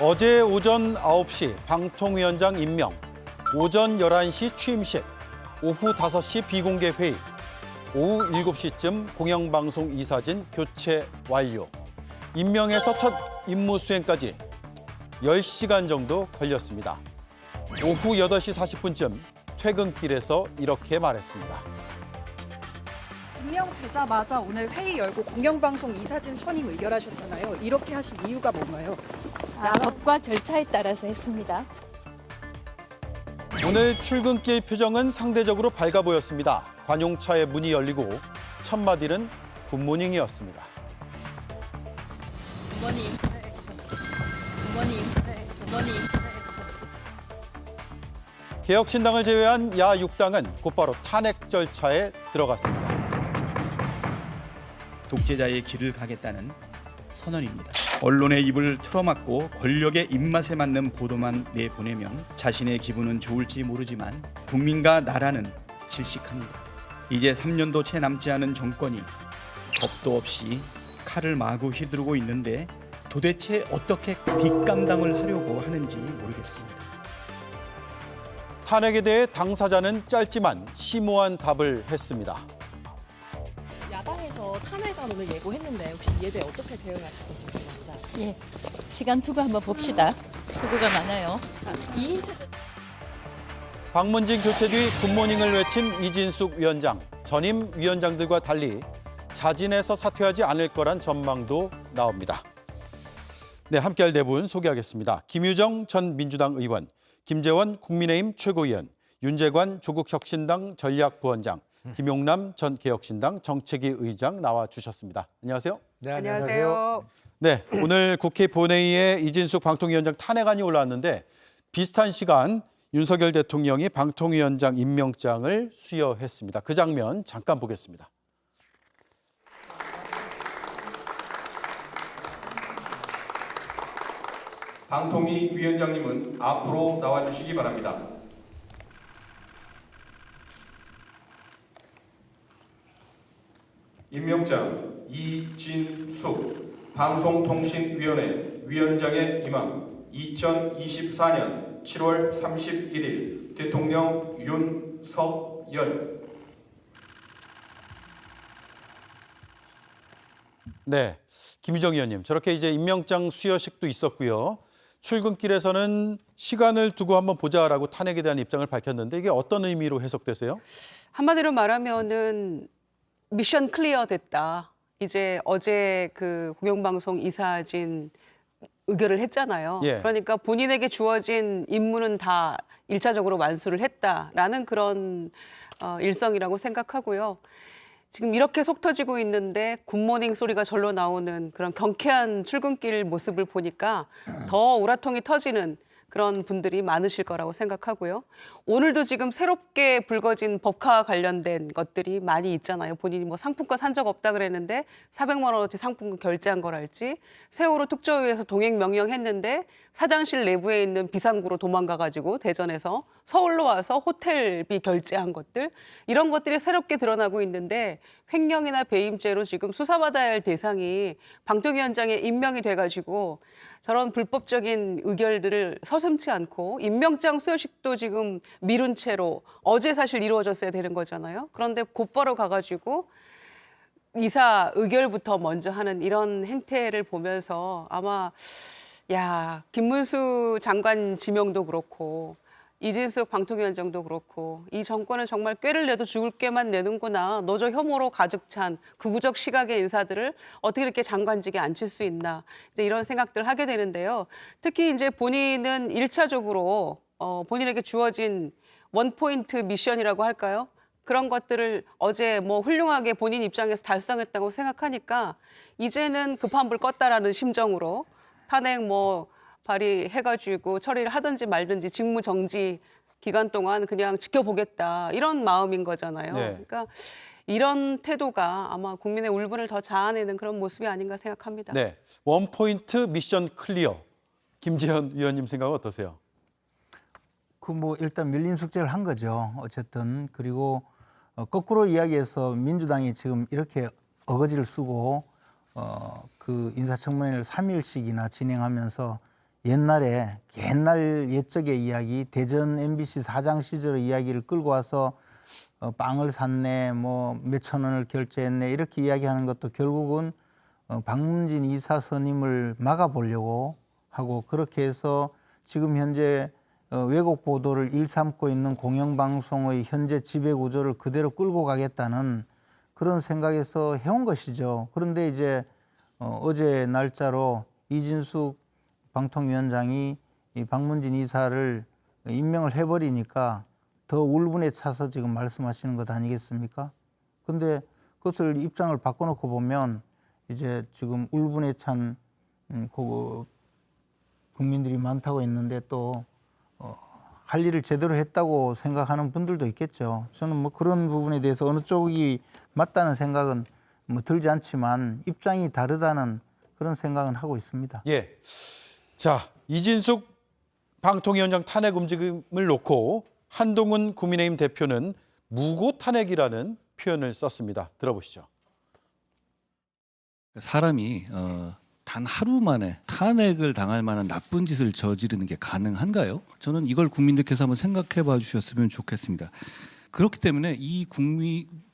어제 오전 9시 방통위원장 임명, 오전 11시 취임식, 오후 5시 비공개 회의, 오후 7시쯤 공영방송 이사진 교체 완료. 임명에서 첫 임무 수행까지 10시간 정도 걸렸습니다. 오후 8시 40분쯤 퇴근길에서 이렇게 말했습니다. 임명되자마자 오늘 회의 열고 공영방송 이사진 선임 의결하셨잖아요. 이렇게 하신 이유가 뭔가요? 법과 절차에 따라서 했습니다. 오늘 출근길 표정은 상대적으로 밝아 보였습니다. 관용차의 문이 열리고 첫 마디는 굿모닝이었습니다. 부모님. 개혁신당을 제외한 야 6당은 곧바로 탄핵 절차에 들어갔습니다. 독재자의 길을 가겠다는 선언입니다. 언론의 입을 틀어막고 권력의 입맛에 맞는 보도만 내보내면 자신의 기분은 좋을지 모르지만 국민과 나라는 질식합니다. 이제 3년도 채 남지 않은 정권이 겁도 없이 칼을 마구 휘두르고 있는데 도대체 어떻게 뒷감당을 하려고 하는지 모르겠습니다. 탄핵에 대해 당사자는 짧지만 심오한 답을 했습니다. 야당에서 탄핵안을 예고했는데 혹시 이에 대해 어떻게 대응하실 건지 궁금합니다. 예, 시간 두고 한번 봅시다. 수고가 많아요. 2인 체제 방문진 교체 뒤 굿모닝을 외친 이진숙 위원장. 전임 위원장들과 달리 자진해서 사퇴하지 않을 거란 전망도 나옵니다. 네, 함께할 네 분 소개하겠습니다. 김유정 전 민주당 의원, 김재원 국민의힘 최고위원, 윤재관 조국혁신당 전략부원장, 김용남 전 개혁신당 정책위 의장 나와주셨습니다. 안녕하세요. 네, 안녕하세요. 네, 오늘 국회 본회의에 이진숙 방통위원장 탄핵안이 올라왔는데 비슷한 시간 윤석열 대통령이 방통위원장 임명장을 수여했습니다. 그 장면 잠깐 보겠습니다. 방통위 위원장님은 앞으로 나와주시기 바랍니다. 임명장 이진숙 방송통신위원회 위원장의 임함 2024년 7월 31일 대통령 윤석열. 네, 김유정 의원님, 저렇게 이제 임명장 수여식도 있었고요. 출근길에서는 시간을 두고 한번 보자라고 탄핵에 대한 입장을 밝혔는데 이게 어떤 의미로 해석되세요? 한마디로 말하면은 미션 클리어 됐다. 이제 어제 그 공영방송 이사진 의결을 했잖아요. 예. 그러니까 본인에게 주어진 임무는 다 일차적으로 완수를 했다라는 그런 일성이라고 생각하고요. 지금 이렇게 속 터지고 있는데 굿모닝 소리가 절로 나오는 그런 경쾌한 출근길 모습을 보니까 더 우라통이 터지는 그런 분들이 많으실 거라고 생각하고요. 오늘도 지금 새롭게 불거진 법카 관련된 것들이 많이 있잖아요. 본인이 뭐 상품권 산 적 없다 그랬는데 400만 원어치 상품권 결제한 거랄지, 세월호 특조위에서 동행 명령했는데 사장실 내부에 있는 비상구로 도망가가지고 대전에서 서울로 와서 호텔비 결제한 것들, 이런 것들이 새롭게 드러나고 있는데 횡령이나 배임죄로 지금 수사받아야 할 대상이 방통위원장에 임명이 돼가지고 저런 불법적인 의결들을 서슴지 않고 임명장 수여식도 지금 미룬 채로 어제 사실 이루어졌어야 되는 거잖아요. 그런데 곧바로 가가지고 이사 의결부터 먼저 하는 이런 행태를 보면서 아마 김문수 장관 지명도 그렇고 이진숙 방통위원장도 그렇고 이 정권은 정말 꾀를 내도 죽을 꾀만 내는구나. 노조 혐오로 가득 찬 극우적 시각의 인사들을 어떻게 이렇게 장관직에 앉힐 수 있나. 이제 이런 생각들을 하게 되는데요. 특히 이제 본인은 일차적으로 본인에게 주어진 원포인트 미션이라고 할까요? 그런 것들을 어제 뭐 훌륭하게 본인 입장에서 달성했다고 생각하니까 이제는 급한 불 껐다라는 심정으로 탄핵 발의해가지고 처리를 하든지 말든지 직무 정지 기간 동안 그냥 지켜보겠다 이런 마음인 거잖아요. 네. 그러니까 이런 태도가 아마 국민의 울분을 더 자아내는 그런 모습이 아닌가 생각합니다. 네, 원포인트 미션 클리어. 김재현 위원님 생각은 어떠세요? 일단 밀린 숙제를 한 거죠. 어쨌든. 그리고 거꾸로 이야기해서 민주당이 지금 이렇게 어거지를 쓰고 그 인사청문회를 3일씩이나 진행하면서 옛날 옛적의 이야기, 대전 MBC 사장 시절의 이야기를 끌고 와서 빵을 샀네, 뭐 몇천 원을 결제했네 이렇게 이야기하는 것도 결국은 박문진 이사 선임을 막아보려고 하고, 그렇게 해서 지금 현재 왜곡 보도를 일삼고 있는 공영방송의 현재 지배구조를 그대로 끌고 가겠다는 그런 생각에서 해온 것이죠. 그런데 이제 어제 날짜로 이진숙 방통위원장이 이 박문진 이사를 임명을 해버리니까 더 울분에 차서 지금 말씀하시는 것 아니겠습니까? 근데 그것을 입장을 바꿔놓고 보면 이제 지금 울분에 찬 국민들이 많다고 했는데 또 할 일을 제대로 했다고 생각하는 분들도 있겠죠. 저는 뭐 그런 부분에 대해서 어느 쪽이 맞다는 생각은 뭐 들지 않지만 입장이 다르다는 그런 생각은 하고 있습니다. 예. 자, 이진숙 방통위원장 탄핵 움직임을 놓고 한동훈 국민의힘 대표는 무고 탄핵이라는 표현을 썼습니다. 들어보시죠. 사람이 단 하루 만에 탄핵을 당할 만한 나쁜 짓을 저지르는 게 가능한가요? 저는 이걸 국민들께서 한번 생각해 봐 주셨으면 좋겠습니다. 그렇기 때문에 이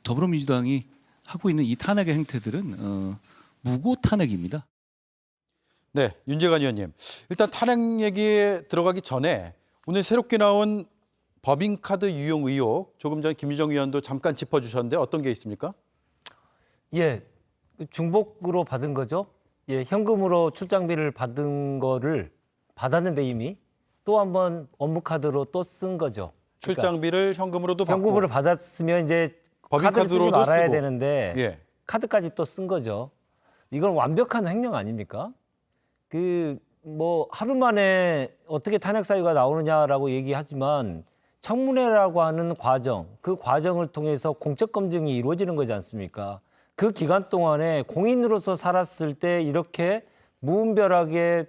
더불어민주당이 하고 있는 이 탄핵의 행태들은 무고 탄핵입니다. 네, 윤재관 의원님. 일단 탄핵 얘기에 들어가기 전에 오늘 새롭게 나온 법인카드 유용 의혹, 조금 전에 김유정 의원도 잠깐 짚어주셨는데 어떤 게 있습니까? 예, 중복으로 받은 거죠. 예, 현금으로 출장비를 받은 거를 받았는데 이미 또 한번 업무카드로 또 쓴 거죠. 출장비를 현금으로도 받고. 현금으로 받았으면 이제 카드를 쓰지 법인카드로도 말아야 쓰고. 되는데 예. 카드까지 또 쓴 거죠. 이건 완벽한 횡령 아닙니까? 뭐 하루 만에 어떻게 탄핵 사유가 나오느냐라고 얘기하지만 청문회라고 하는 과정, 그 과정을 통해서 공적 검증이 이루어지는 거지 않습니까? 그 기간 동안에 공인으로서 살았을 때 이렇게 무분별하게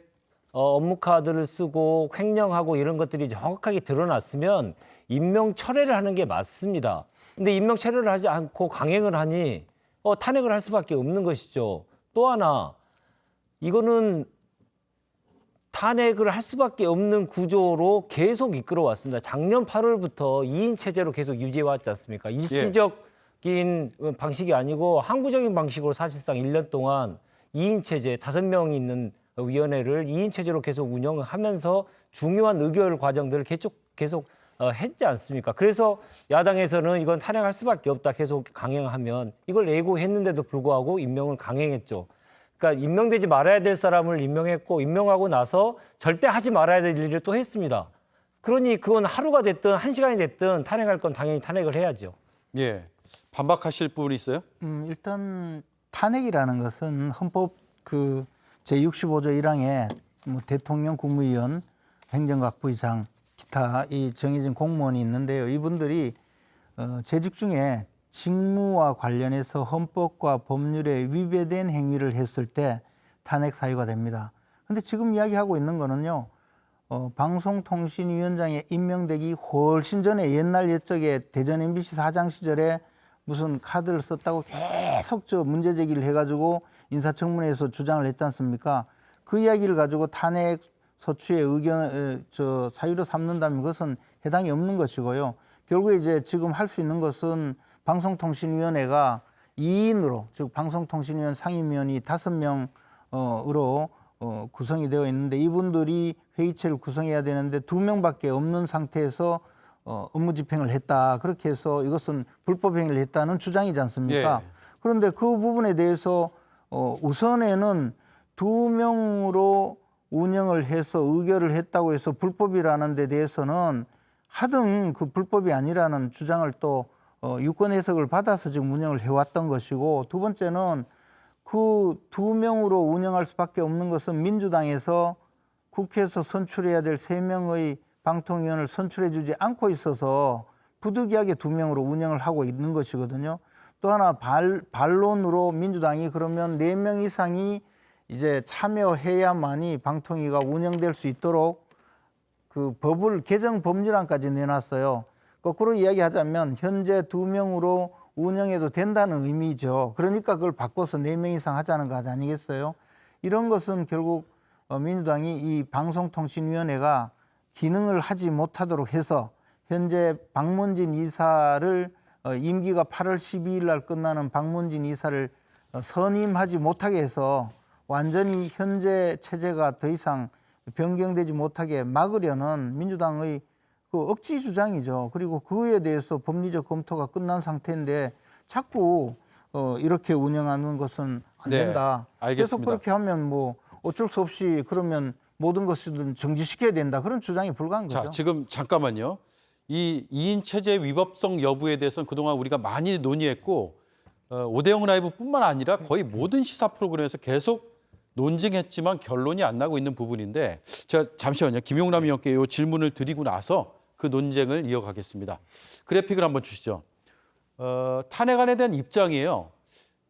업무카드를 쓰고 횡령하고 이런 것들이 정확하게 드러났으면 임명 철회를 하는 게 맞습니다. 근데 임명 철회를 하지 않고 강행을 하니 탄핵을 할 수밖에 없는 것이죠. 또 하나, 이거는 탄핵을 할 수밖에 없는 구조로 계속 이끌어왔습니다. 작년 8월부터 2인 체제로 계속 유지해왔지 않습니까? 일시적인 방식이 아니고 항구적인 방식으로 사실상 1년 동안 2인 체제, 5명이 있는 위원회를 2인 체제로 계속 운영하면서 중요한 의결 과정들을 계속 했지 않습니까? 그래서 야당에서는 이건 탄핵할 수밖에 없다 계속 강행하면 이걸 예고했는데도 불구하고 임명을 강행했죠. 그러니까 임명되지 말아야 될 사람을 임명했고 임명하고 나서 절대 하지 말아야 될 일을 또 했습니다. 그러니 그건 하루가 됐든 1시간이 됐든 탄핵할 건 당연히 탄핵을 해야죠. 예. 반박하실 부분이 있어요? 일단 탄핵이라는 것은 헌법 제65조 1항에 뭐 대통령, 국무위원, 행정각부의장, 기타 이 정해진 공무원이 있는데요. 이분들이 재직 중에 직무와 관련해서 헌법과 법률에 위배된 행위를 했을 때 탄핵 사유가 됩니다. 그런데 지금 이야기하고 있는 거는요. 방송통신위원장에 임명되기 훨씬 전에 옛날 옛적에 대전 MBC 사장 시절에 무슨 카드를 썼다고 계속 문제 제기를 해가지고 인사청문회에서 주장을 했지 않습니까? 그 이야기를 가지고 탄핵 소추의 사유로 삼는다면 그것은 해당이 없는 것이고요. 결국에 이제 지금 할 수 있는 것은 방송통신위원회가 2인으로, 즉 방송통신위원 상임위원이 5명으로 구성이 되어 있는데 이분들이 회의체를 구성해야 되는데 2명밖에 없는 상태에서 업무 집행을 했다. 그렇게 해서 이것은 불법 행위를 했다는 주장이지 않습니까? 예. 그런데 그 부분에 대해서 우선에는 2명으로 운영을 해서 의결을 했다고 해서 불법이라는 데 대해서는 하등 그 불법이 아니라는 주장을 또 유권 해석을 받아서 지금 운영을 해왔던 것이고, 두 번째는 그 2명으로 운영할 수밖에 없는 것은 민주당에서 국회에서 선출해야 될 3명의 방통위원을 선출해 주지 않고 있어서 부득이하게 2명으로 운영을 하고 있는 것이거든요. 또 하나 반론으로 민주당이 그러면 4명 이상이 이제 참여해야만이 방통위가 운영될 수 있도록 그 법을 개정 법률안까지 내놨어요. 거꾸로 이야기하자면 현재 2명으로 운영해도 된다는 의미죠. 그러니까 그걸 바꿔서 4명 이상 하자는 것 아니겠어요? 이런 것은 결국 민주당이 이 방송통신위원회가 기능을 하지 못하도록 해서 현재 박문진 이사를 임기가 8월 12일 날 끝나는 박문진 이사를 선임하지 못하게 해서 완전히 현재 체제가 더 이상 변경되지 못하게 막으려는 민주당의 그 억지 주장이죠. 그리고 그에 대해서 법리적 검토가 끝난 상태인데 자꾸 이렇게 운영하는 것은 안 네, 된다. 알겠습니다. 계속 그렇게 하면 뭐 어쩔 수 없이 그러면 모든 것을 정지시켜야 된다. 그런 주장이 불가한 거죠. 자, 지금 잠깐만요. 이 2인 체제 위법성 여부에 대해서는 그동안 우리가 많이 논의했고 5대0 라이브뿐만 아니라 거의 모든 시사 프로그램에서 계속 논증했지만 결론이 안 나고 있는 부분인데 제가 잠시만요. 김용남 의원께 이 질문을 드리고 나서 그 논쟁을 이어가겠습니다. 그래픽을 한번 주시죠. 탄핵안에 대한 입장이에요.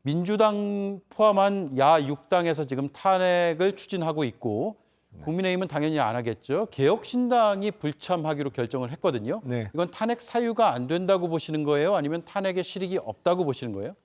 민주당 포함한 야 6당에서 지금 탄핵을 추진하고 있고 국민의힘은 당연히 안 하겠죠. 개혁신당이 불참하기로 결정을 했거든요. 네. 이건 탄핵 사유가 안 된다고 보시는 거예요? 아니면 탄핵의 실익이 없다고 보시는 거예요?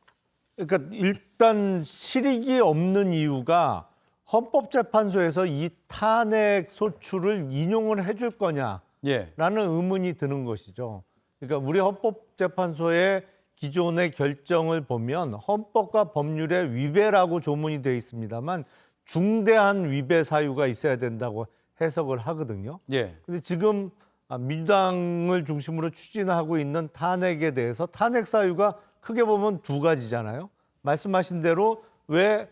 그러니까 일단 실익이 없는 이유가 헌법재판소에서 이 탄핵 소추를 인용을 해줄 거냐라는 예. 의문이 드는 것이죠. 그러니까 우리 헌법재판소의 기존의 결정을 보면 헌법과 법률의 위배라고 조문이 되어 있습니다만 중대한 위배 사유가 있어야 된다고 해석을 하거든요. 예. 근데 지금 민주당을 중심으로 추진하고 있는 탄핵에 대해서 탄핵 사유가 크게 보면 두 가지잖아요. 말씀하신 대로 왜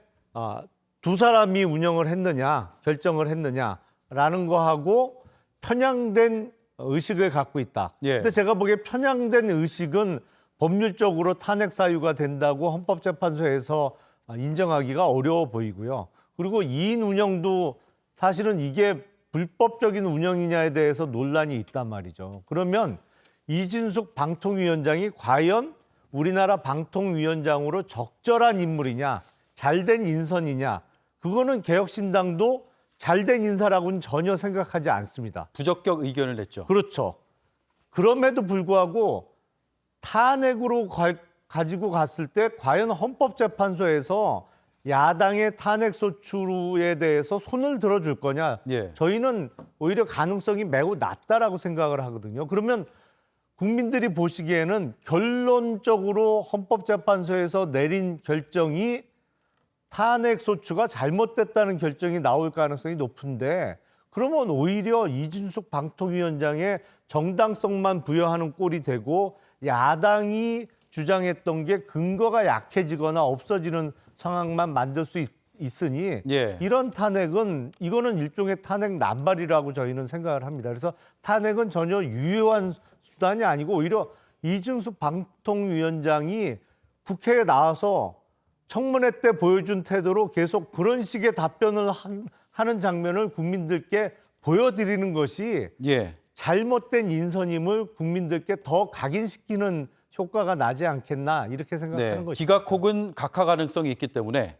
두 사람이 운영을 했느냐, 결정을 했느냐라는 거하고 편향된 의식을 갖고 있다. 예. 근데 제가 보기에 편향된 의식은 법률적으로 탄핵 사유가 된다고 헌법재판소에서 인정하기가 어려워 보이고요. 그리고 2인 운영도 사실은 이게 불법적인 운영이냐에 대해서 논란이 있단 말이죠. 그러면 이진숙 방통위원장이 과연 우리나라 방통위원장으로 적절한 인물이냐, 잘된 인선이냐, 그거는 개혁신당도 잘된 인사라고는 전혀 생각하지 않습니다. 부적격 의견을 냈죠. 그렇죠. 그럼에도 불구하고 탄핵으로 가지고 갔을 때 과연 헌법재판소에서 야당의 탄핵 소추에 대해서 손을 들어줄 거냐? 예. 저희는 오히려 가능성이 매우 낮다라고 생각을 하거든요. 그러면 국민들이 보시기에는 결론적으로 헌법재판소에서 내린 결정이 탄핵 소추가 잘못됐다는 결정이 나올 가능성이 높은데 그러면 오히려 이준숙 방통위원장의 정당성만 부여하는 꼴이 되고 야당이 주장했던 게 근거가 약해지거나 없어지는 상황만 만들 수 있으니 예. 이런 탄핵은 이거는 일종의 탄핵 남발이라고 저희는 생각을 합니다. 그래서 탄핵은 전혀 유효한 수단이 아니고 오히려 이준숙 방통위원장이 국회에 나와서 청문회 때 보여준 태도로 계속 그런 식의 답변을 하는 장면을 국민들께 보여드리는 것이 예. 잘못된 인선임을 국민들께 더 각인시키는 효과가 나지 않겠나 이렇게 생각하는 것이죠. 기각 혹은 각하 가능성이 있기 때문에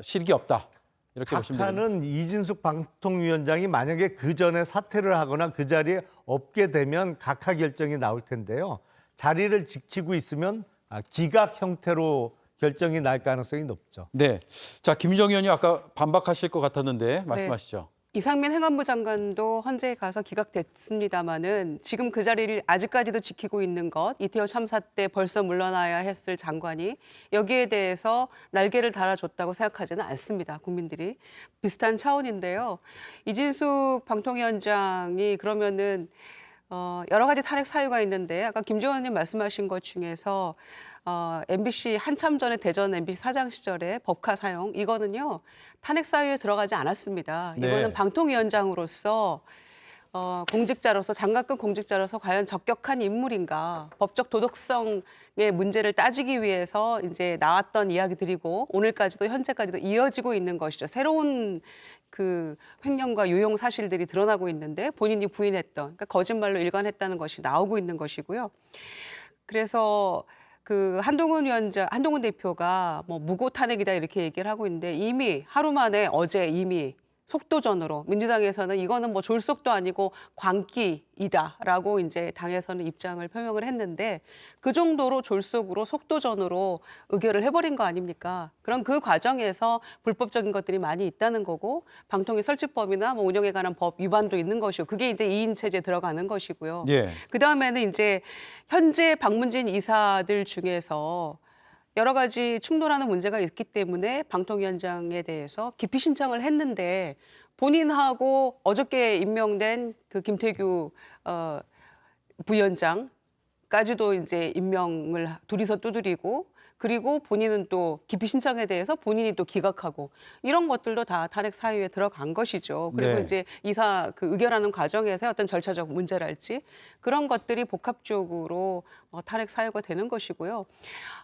실익이 없다. 이렇게 보시면 됩니다. 각하는 이진숙 방통위원장이 만약에 그 전에 사퇴를 하거나 그 자리에 없게 되면 각하 결정이 나올 텐데요. 자리를 지키고 있으면 기각 형태로 결정이 날 가능성이 높죠. 네. 자, 김유정 의원이 아까 반박하실 것 같았는데 말씀하시죠. 이상민 행안부 장관도 헌재에 가서 기각됐습니다마는 지금 그 자리를 아직까지도 지키고 있는 것, 이태원 참사 때 벌써 물러나야 했을 장관이 여기에 대해서 날개를 달아줬다고 생각하지는 않습니다. 국민들이. 비슷한 차원인데요. 이진숙 방통위원장이 그러면은 여러 가지 탄핵 사유가 있는데 아까 김재원 의원님 말씀하신 것 중에서 MBC 한참 전에 대전 MBC 사장 시절에 법카 사용 이거는요 탄핵 사유에 들어가지 않았습니다. 네. 이거는 방통위원장으로서 공직자로서 장관급 공직자로서 과연 적격한 인물인가 법적 도덕성의 문제를 따지기 위해서 이제 나왔던 이야기들이고 오늘까지도 현재까지도 이어지고 있는 것이죠. 새로운 그 횡령과 유용 사실들이 드러나고 있는데 본인이 부인했던 그러니까 거짓말로 일관했다는 것이 나오고 있는 것이고요. 그래서 그 한동훈 대표가 뭐 무고 탄핵이다 이렇게 얘기를 하고 있는데 이미 하루 만에 어제 이미 속도전으로 민주당에서는 이거는 뭐 졸속도 아니고 광기이다라고 이제 당에서는 입장을 표명을 했는데 그 정도로 졸속으로 속도전으로 의결을 해버린 거 아닙니까? 그럼 그 과정에서 불법적인 것들이 많이 있다는 거고 방통위 설치법이나 뭐 운영에 관한 법 위반도 있는 것이고 그게 이제 2인 체제 들어가는 것이고요. 예. 그 다음에는 이제 현재 박문진 이사들 중에서 여러 가지 충돌하는 문제가 있기 때문에 방통위원장에 대해서 기피 신청을 했는데 본인하고 어저께 임명된 그 김태규 부위원장까지도 이제 임명을 둘이서 두드리고 그리고 본인은 또 기피 신청에 대해서 본인이 또 기각하고 이런 것들도 다 탄핵 사유에 들어간 것이죠. 그리고 네. 이제 이사 그 의결하는 과정에서 어떤 절차적 문제랄지 그런 것들이 복합적으로 탄핵 사유가 되는 것이고요.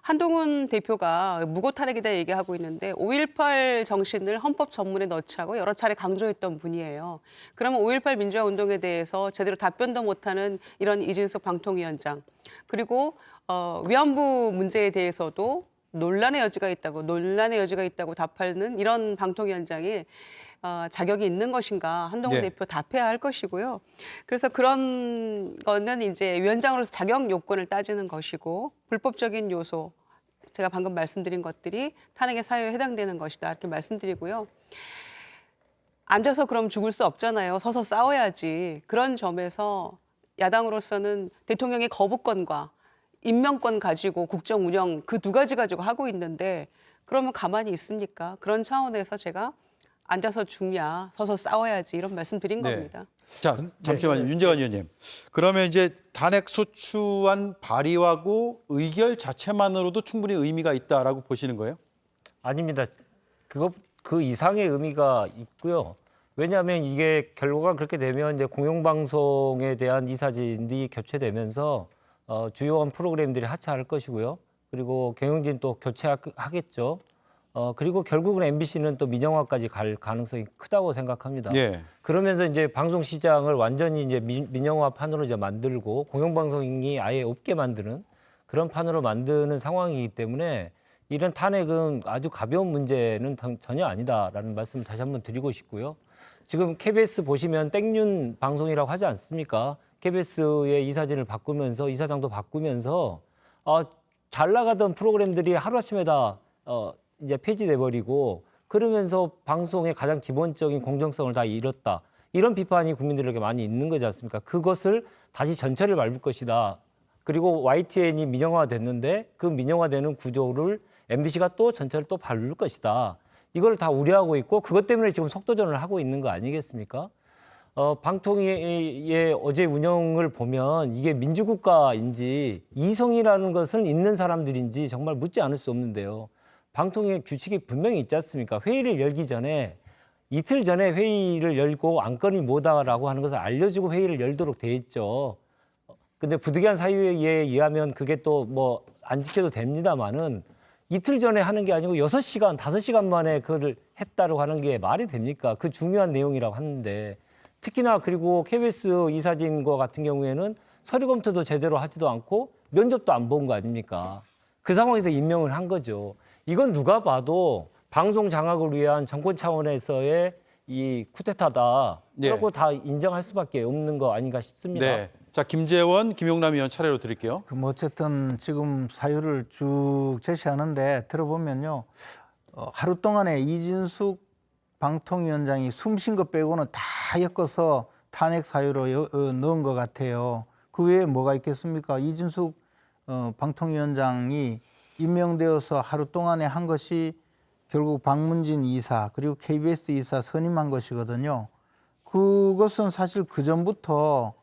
한동훈 대표가 무고 탄핵이다 얘기하고 있는데 5.18 정신을 헌법 전문에 넣자고 여러 차례 강조했던 분이에요. 그러면 5.18 민주화 운동에 대해서 제대로 답변도 못하는 이런 이진숙 방통위원장 그리고 위안부 문제에 대해서도 논란의 여지가 있다고 답하는 이런 방통위원장이 자격이 있는 것인가 한동훈 예. 대표 답해야 할 것이고요. 그래서 그런 거는 이제 위원장으로서 자격 요건을 따지는 것이고 불법적인 요소 제가 방금 말씀드린 것들이 탄핵의 사유에 해당되는 것이다 이렇게 말씀드리고요. 앉아서 그럼 죽을 수 없잖아요. 서서 싸워야지. 그런 점에서 야당으로서는 대통령의 거부권과 임명권 가지고 국정 운영 그 두 가지 가지고 하고 있는데 그러면 가만히 있습니까? 그런 차원에서 제가 앉아서 죽냐, 서서 싸워야지 이런 말씀 드린 네. 겁니다. 자, 잠시만요. 윤재관 의원님. 그러면 이제 탄핵 소추안 발의하고 의결 자체만으로도 충분히 의미가 있다라고 보시는 거예요? 아닙니다. 그 이상의 의미가 있고요. 왜냐하면 이게 결과가 그렇게 되면 이제 공영방송에 대한 이사진이 겹쳐되면서 주요한 프로그램들이 하차할 것이고요. 그리고 경영진 또 교체하겠죠. 그리고 결국은 MBC는 또 민영화까지 갈 가능성이 크다고 생각합니다. 예. 그러면서 이제 방송 시장을 완전히 이제 민영화 판으로 이제 만들고 공영방송이 아예 없게 만드는 그런 판으로 만드는 상황이기 때문에 이런 탄핵은 아주 가벼운 문제는 전혀 아니다라는 말씀을 다시 한번 드리고 싶고요. 지금 KBS 보시면 땡윤 방송이라고 하지 않습니까? KBS의 이사진을 바꾸면서 이사장도 바꾸면서 잘 나가던 프로그램들이 하루아침에 다 이제 폐지돼 버리고 그러면서 방송의 가장 기본적인 공정성을 다 잃었다. 이런 비판이 국민들에게 많이 있는 거지 않습니까? 그것을 다시 전철을 밟을 것이다. 그리고 YTN이 민영화됐는데 그 민영화되는 구조를 MBC가 또 전철을 또 밟을 것이다. 이걸 다 우려하고 있고 그것 때문에 지금 속도전을 하고 있는 거 아니겠습니까? 방통위의 어제 운영을 보면 이게 민주국가인지 이성이라는 것은 있는 사람들인지 정말 묻지 않을 수 없는데요. 방통위의 규칙이 분명히 있지 않습니까? 회의를 열기 전에 이틀 전에 회의를 열고 안건이 뭐다라고 하는 것을 알려주고 회의를 열도록 돼 있죠. 근데 부득이한 사유에 의하면 그게 또 뭐 안 지켜도 됩니다만은 이틀 전에 하는 게 아니고 6시간, 5시간 만에 그걸 했다고 하는 게 말이 됩니까? 그 중요한 내용이라고 하는데 특히나 그리고 KBS 이사진과 같은 경우에는 서류 검토도 제대로 하지도 않고 면접도 안 본 거 아닙니까? 그 상황에서 임명을 한 거죠. 이건 누가 봐도 방송 장악을 위한 정권 차원에서의 이 쿠데타다. 그렇고 다 인정할 수밖에 없는 거 아닌가 싶습니다. 네. 자, 김재원, 김용남 의원 차례로 드릴게요. 그럼 어쨌든 지금 사유를 쭉 제시하는데 들어보면요. 하루 동안에 이진숙 방통위원장이 숨쉰 것 빼고는 다 엮어서 탄핵 사유로 넣은 것 같아요. 그 외에 뭐가 있겠습니까? 이진숙 방통위원장이 임명되어서 하루 동안에 한 것이 결국 박문진 이사 그리고 KBS 이사 선임한 것이거든요. 그것은 사실 그전부터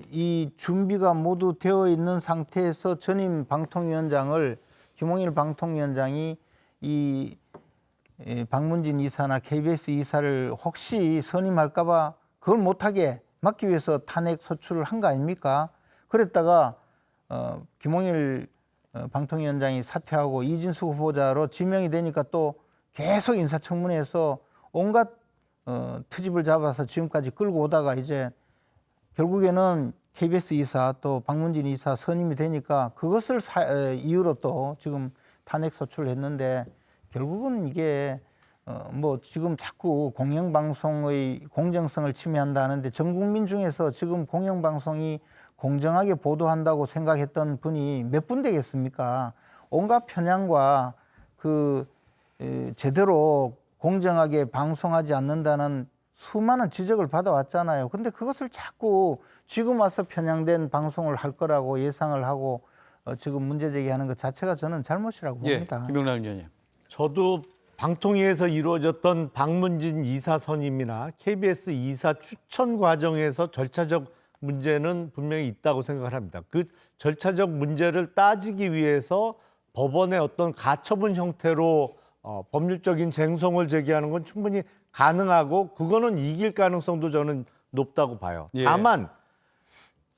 이 준비가 모두 되어 있는 상태에서 전임 방통위원장을 김홍일 방통위원장이 이 박문진 이사나 KBS 이사를 혹시 선임할까 봐 그걸 못하게 막기 위해서 탄핵 소추를 한 거 아닙니까? 그랬다가 김홍일 방통위원장이 사퇴하고 이진숙 후보자로 지명이 되니까 또 계속 인사청문회에서 온갖 트집을 잡아서 지금까지 끌고 오다가 이제 결국에는 KBS 이사 또 박문진 이사 선임이 되니까 그것을 이유로 또 지금 탄핵 소추를 했는데 결국은 이게 뭐 지금 자꾸 공영방송의 공정성을 침해한다는데 전 국민 중에서 지금 공영방송이 공정하게 보도한다고 생각했던 분이 몇 분 되겠습니까? 온갖 편향과 제대로 공정하게 방송하지 않는다는 수많은 지적을 받아왔잖아요. 근데 그것을 자꾸 지금 와서 편향된 방송을 할 거라고 예상을 하고 지금 문제 제기하는 것 자체가 저는 잘못이라고 봅니다. 김영남 의원님. 저도 방통위에서 이루어졌던 박문진 이사 선임이나 KBS 이사 추천 과정에서 절차적 문제는 분명히 있다고 생각을 합니다. 그 절차적 문제를 따지기 위해서 법원의 어떤 가처분 형태로 법률적인 쟁송을 제기하는 건 충분히 가능하고 그거는 이길 가능성도 저는 높다고 봐요. 예. 다만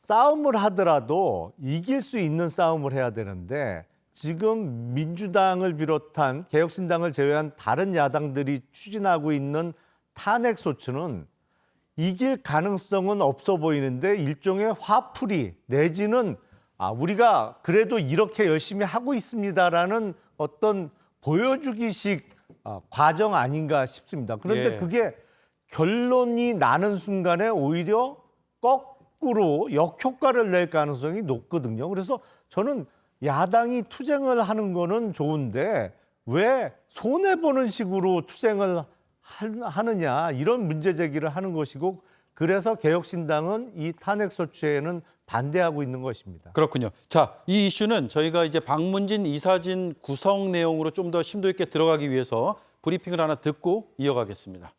싸움을 하더라도 이길 수 있는 싸움을 해야 되는데 지금 민주당을 비롯한 개혁신당을 제외한 다른 야당들이 추진하고 있는 탄핵 소추는 이길 가능성은 없어 보이는데 일종의 화풀이 내지는 우리가 그래도 이렇게 열심히 하고 있습니다라는 어떤 보여주기식 과정 아닌가 싶습니다. 그런데 예. 그게 결론이 나는 순간에 오히려 거꾸로 역효과를 낼 가능성이 높거든요. 그래서 저는 야당이 투쟁을 하는 거는 좋은데 왜 손해보는 식으로 투쟁을 하느냐 이런 문제 제기를 하는 것이고 그래서 개혁신당은 이 탄핵소추에는 반대하고 있는 것입니다. 그렇군요. 자, 이 이슈는 저희가 이제 박문진 이사진 구성 내용으로 좀 더 심도 있게 들어가기 위해서 브리핑을 하나 듣고 이어가겠습니다.